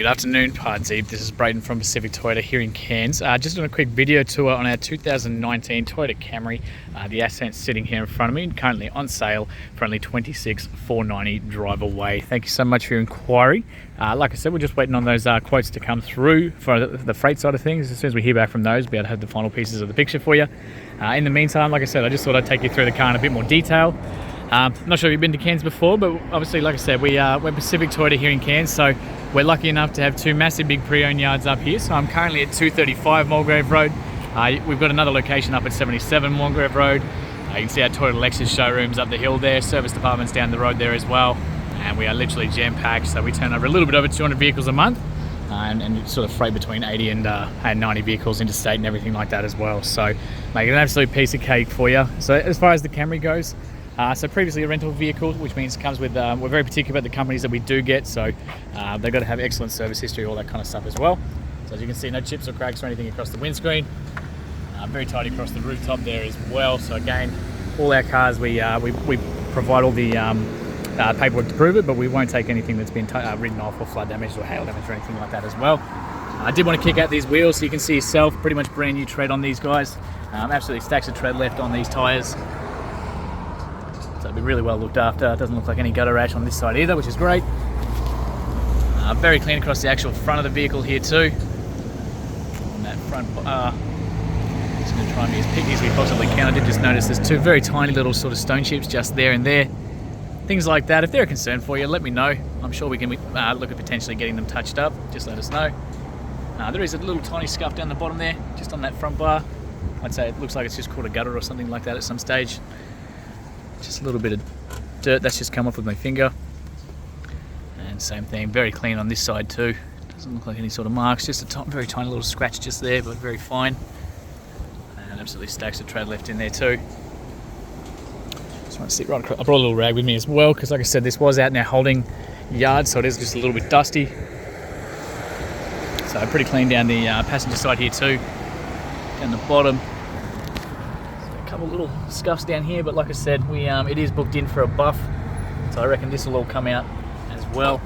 Good afternoon, Pardeep. This is Brayden from Pacific Toyota here in Cairns. Just doing a quick video tour on our 2019 Toyota Camry. The Ascent sitting here in front of me, currently on sale for only $26,490 drive away. Thank you so much for your inquiry. Like I said, we're just waiting on those quotes to come through for the freight side of things. As soon as we hear back from those, we'll be able to have the final pieces of the picture for you. In the meantime, like I said, I just thought I'd take you through the car in a bit more detail. Not sure if you've been to Cairns before, but obviously, like I said, we're Pacific Toyota here in Cairns, so we're lucky enough to have two massive big pre-owned yards up here. So I'm currently at 235 Mulgrave Road. We've got another location up at 77 Mulgrave Road. You can see our Toyota Lexus showrooms up the hill there, service departments down the road there as well. And we are literally jam-packed, so we turn over a little bit over 200 vehicles a month. And sort of freight between 80 and 90 vehicles interstate and everything like that as well. So make it an absolute piece of cake for you. So as far as the Camry goes, so previously a rental vehicle, which means it comes with, we're very particular about the companies that we do get, so they've got to have excellent service history, all that kind of stuff as well. So as you can see, no chips or cracks or anything across the windscreen. Very tidy across the rooftop there as well. So again, all our cars, we provide all the paperwork to prove it, but we won't take anything that's been written off or flood damage or hail damage or anything like that as well. I did want to kick out these wheels so you can see yourself, pretty much brand new tread on these guys. Absolutely stacks of tread left on these tyres. So it'll be really well looked after. It doesn't look like any gutter rash on this side either, which is great. Very clean across the actual front of the vehicle here too. On that front, just going to try and be as picky as we possibly can. I did just notice there's two very tiny little sort of stone chips just there and there. Things like that. If they're a concern for you, let me know. I'm sure we can look at potentially getting them touched up. Just let us know. There is a little tiny scuff down the bottom there, just on that front bar. I'd say it looks like it's just caught a gutter or something like that at some stage. Just a little bit of dirt that's just come off with my finger. And same thing, very clean on this side too. Doesn't look like any sort of marks, just a very tiny little scratch just there, but very fine. And absolutely stacks of tread left in there too. Just want to sit right across. I brought a little rag with me as well, because like I said, this was out in our holding yard, so it is just a little bit dusty. So pretty clean down the passenger side here too. Down the bottom. Couple little scuffs down here, but like I said, it is booked in for a buff, so I reckon this will all come out as well.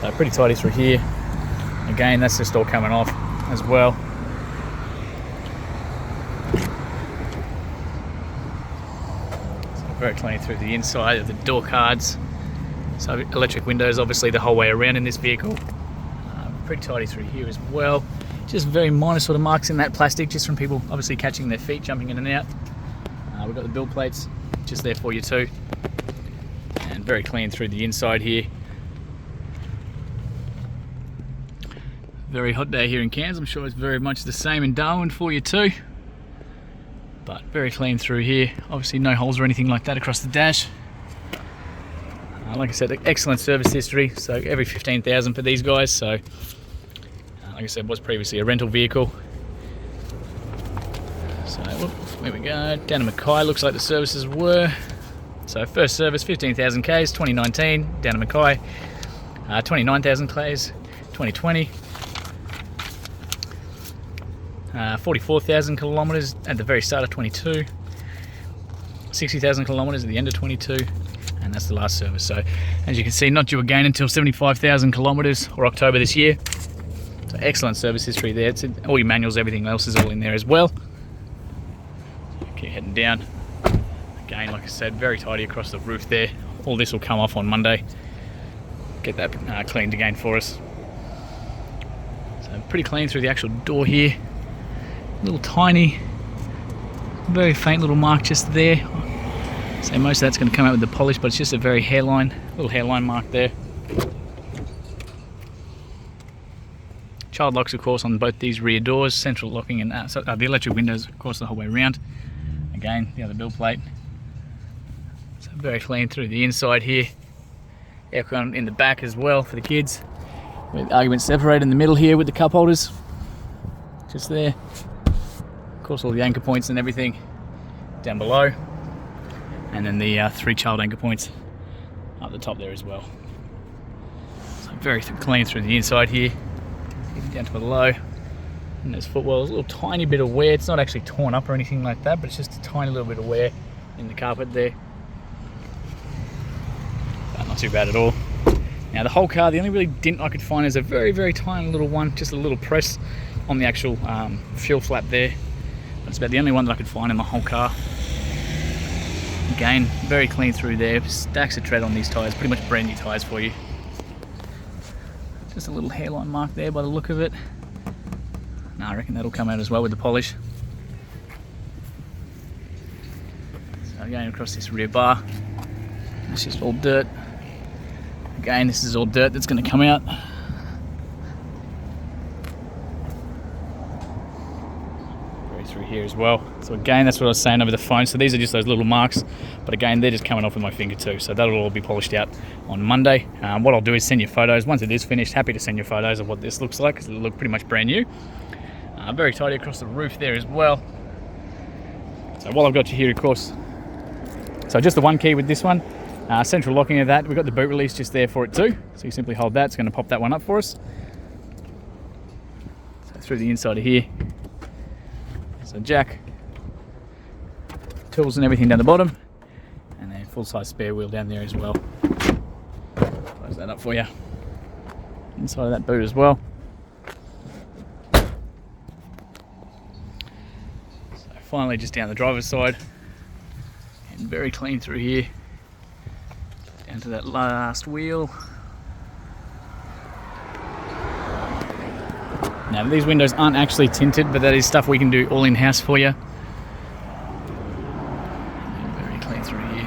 So pretty tidy through here. Again, that's just all coming off as well. So very clean through the inside of the door cards. So electric windows obviously the whole way around in this vehicle. Pretty tidy through here as well. Just very minor sort of marks in that plastic, just from people obviously catching their feet, jumping in and out. We've got the bill plates just there for you too. And very clean through the inside here. Very hot day here in Cairns. I'm sure it's very much the same in Darwin for you too. But very clean through here. Obviously no holes or anything like that across the dash. Like I said, excellent service history. So every 15,000 for these guys. So like I said, was previously a rental vehicle. So there we go, down to Mackay, looks like the services were. So first service, 15,000 Ks, 2019, down to Mackay. 29,000 Ks, 2020. 44,000 kilometres at the very start of 22. 60,000 kilometres at the end of 22. And that's the last service. So as you can see, not due again until 75,000 kilometres or October this year. So excellent service history there. It's all your manuals, everything else is all in there as well. Keep heading down. Again, like I said, very tidy across the roof there. All this will come off on Monday. Get that cleaned again for us. So pretty clean through the actual door here. Little tiny, very faint little mark just there. So most of that's going to come out with the polish, but it's just a very little hairline mark there. Child locks, of course, on both these rear doors, central locking, and the electric windows, of course, the whole way around. Again, the other bill plate. So very clean through the inside here. Aircon in the back as well for the kids. With argument separated in the middle here with the cup holders. Just there. Of course, all the anchor points and everything down below. And then the 3 child anchor points up the top there as well. So very clean through the inside here. Down to below. And there's footwells, a little tiny bit of wear. It's not actually torn up or anything like that, but it's just a tiny little bit of wear in the carpet there. But not too bad at all. Now the whole car, the only really dent I could find is a very, very tiny little one, just a little press on the actual fuel flap there. That's about the only one that I could find in the whole car. Again, very clean through there, stacks of tread on these tyres, pretty much brand new tyres for you. Just a little hairline mark there by the look of it. No, I reckon that'll come out as well with the polish. So going across this rear bar, it's just all dirt. Again, this is all dirt that's going to come out. Very through here as well. So again, that's what I was saying over the phone. So these are just those little marks, but again, they're just coming off with my finger too. So that'll all be polished out on Monday. What I'll do is send you photos. Once it is finished, happy to send you photos of what this looks like, because it'll look pretty much brand new. Very tidy across the roof there as well. So while I've got you here, of course, so just the one key with this one. Central locking of that, we've got the boot release just there for it too. So you simply hold that, it's going to pop that one up for us. So through the inside of here. So jack, tools and everything down the bottom. And then full-size spare wheel down there as well. Close that up for you. Inside of that boot as well. So finally just down the driver's side. And very clean through here. Down to that last wheel. Now these windows aren't actually tinted, but that is stuff we can do all in-house for you. And very clean through here.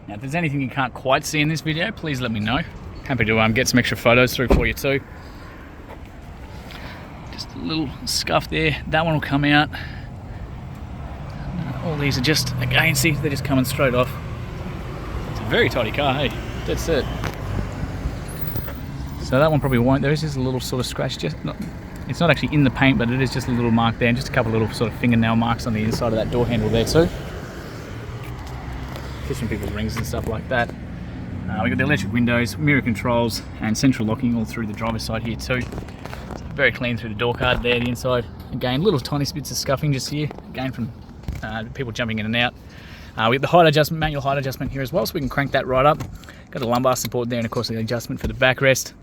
Now if there's anything you can't quite see in this video, please let me know. Happy to get some extra photos through for you too. Just a little scuff there, that one will come out. All these are just, again, see, they're just coming straight off. It's a very tidy car, hey, that's it. So that one probably won't, there is just a little sort of scratch, it's not actually in the paint, but it is just a little mark there, and just a couple of little sort of fingernail marks on the inside of that door handle there too. Just from people's rings and stuff like that. We've got the electric windows, mirror controls, and central locking all through the driver's side here too. Very clean through the door card there, the inside. Again, little tiny bits of scuffing just here, again from people jumping in and out. We got the height adjustment, manual height adjustment here as well, so we can crank that right up. Got the lumbar support there, and of course the adjustment for the backrest,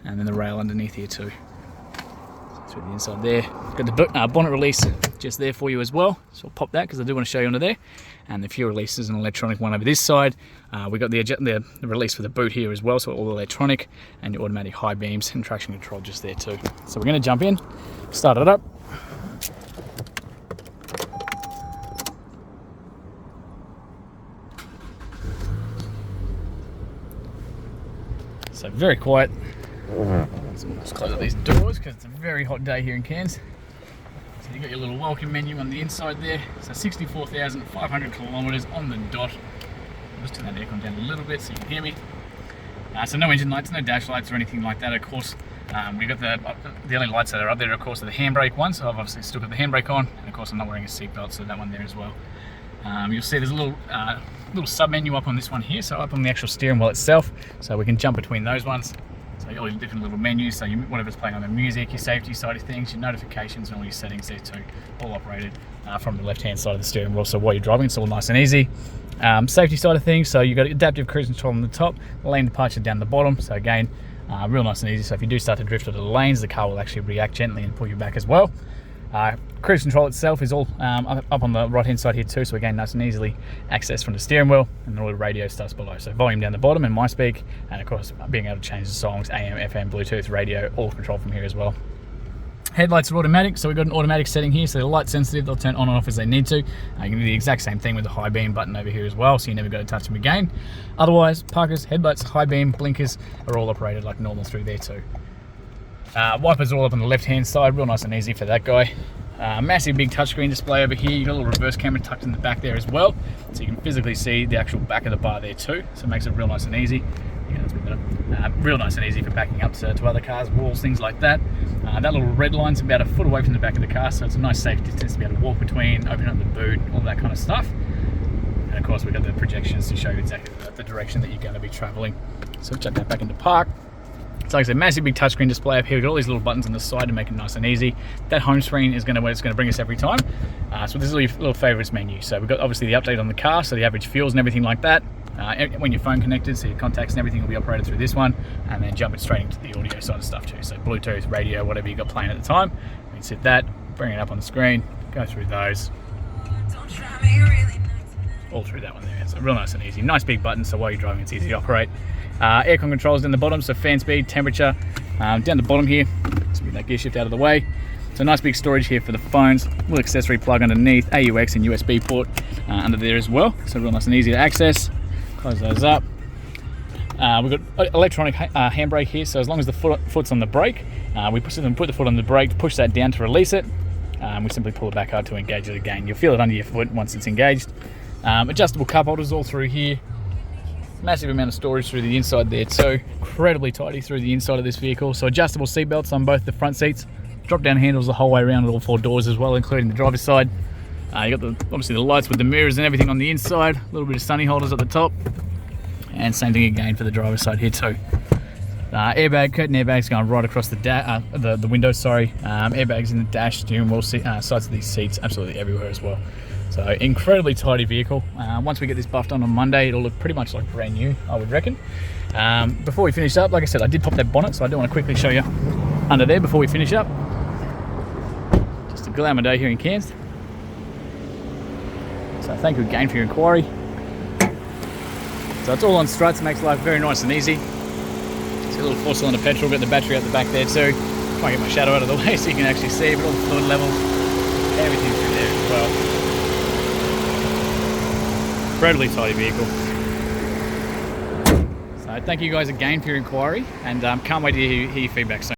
and then the rail underneath here too. Through the inside there. Got the bonnet release just there for you as well, so I'll pop that because I do want to show you under there. And the fuel release is an electronic one over this side. We got the release for the boot here as well, so all electronic, and your automatic high beams and traction control just there too. So we're going to jump in, start it up. So very quiet. So we'll just close up these doors because it's a very hot day here in Cairns. So you've got your little welcome menu on the inside there. So 64,500 kilometres on the dot. I'll just turn that aircon down a little bit so you can hear me. So no engine lights, no dash lights or anything like that. Of course, we've got the only lights that are up there, of course, are the handbrake ones. So I've obviously still got the handbrake on, and of course I'm not wearing a seatbelt, so that one there as well. You'll see there's a little sub menu up on this one here, so up on the actual steering wheel itself, so we can jump between those ones. So all your different little menus, so whatever's playing on the music, your safety side of things, your notifications, and all your settings there too, all operated from the left-hand side of the steering wheel. So while you're driving, it's all nice and easy. Safety side of things, so you've got adaptive cruise control on the top, lane departure down the bottom. So again, real nice and easy. So if you do start to drift out of the lanes, the car will actually react gently and pull you back as well. Cruise control itself is all up on the right hand side here too, so again nice and easily accessed from the steering wheel, and all the radio stuff's below. So volume down the bottom and my speak, and of course being able to change the songs, AM, FM, Bluetooth, radio, all controlled from here as well. Headlights are automatic, so we've got an automatic setting here, so they're light sensitive, they'll turn on and off as they need to. You can do the exact same thing with the high beam button over here as well, so you never got to touch them again. Otherwise, parkers, headlights, high beam, blinkers are all operated like normal through there too. Wipers are all up on the left hand side, real nice and easy for that guy. Massive big touchscreen display over here. You've got a little reverse camera tucked in the back there as well, so you can physically see the actual back of the bar there too, so it makes it real nice and easy. Yeah, that's a bit better. Real nice and easy for backing up to other cars, walls, things like that. That little red line's about a foot away from the back of the car, so it's a nice safe distance to be able to walk between, open up the boot, all that kind of stuff. And of course we've got the projections to show you exactly the direction that you're going to be travelling. So we'll chuck that back into park. So like I said, massive big touchscreen display up here. We've got all these little buttons on the side to make it nice and easy. That home screen is where it's going to bring us every time. So this is your little favourites menu. So we've got obviously the update on the car, so the average fuels and everything like that. When your phone connected, so your contacts and everything will be operated through this one, and then jumping straight into the audio side of stuff too. So Bluetooth, radio, whatever you got playing at the time. You can set that, bring it up on the screen, go through those. All through that one there. So real nice and easy. Nice big button, so while you're driving it's easy to operate. Aircon controls down the bottom, so fan speed, temperature. Down the bottom here, let's move that gear shift out of the way. So nice big storage here for the phones. Little accessory plug underneath, AUX and USB port under there as well. So real nice and easy to access. Close those up. We've got electronic handbrake here, so as long as the foot's on the brake, we put the foot on the brake, push that down to release it. We simply pull it back out to engage it again. You'll feel it under your foot once it's engaged. Adjustable cup holders all through here. Massive amount of storage through the inside there too. Incredibly tidy through the inside of this vehicle. So adjustable seat belts on both the front seats. Drop down handles the whole way around at all 4 doors as well, including the driver's side. You got obviously the lights with the mirrors and everything on the inside. A little bit of sunny holders at the top. And same thing again for the driver's side here too. Airbag, curtain airbags going right across the window, sorry. Airbags in the dash, steering wheel, sides of these seats, absolutely everywhere as well. So incredibly tidy vehicle. Once we get this buffed on Monday, it'll look pretty much like brand new, I would reckon. Before we finish up, like I said, I did pop that bonnet, so I do want to quickly show you under there before we finish up. Just a glamour day here in Cairns. So thank you again for your inquiry. So it's all on struts, makes life very nice and easy. It's a little 4-cylinder petrol, got the battery out the back there too. Try and get my shadow out of the way so you can actually see, but all the fluid levels, everything through there as well. Incredibly tidy vehicle. So thank you guys again for your inquiry, and can't wait to hear your feedback soon.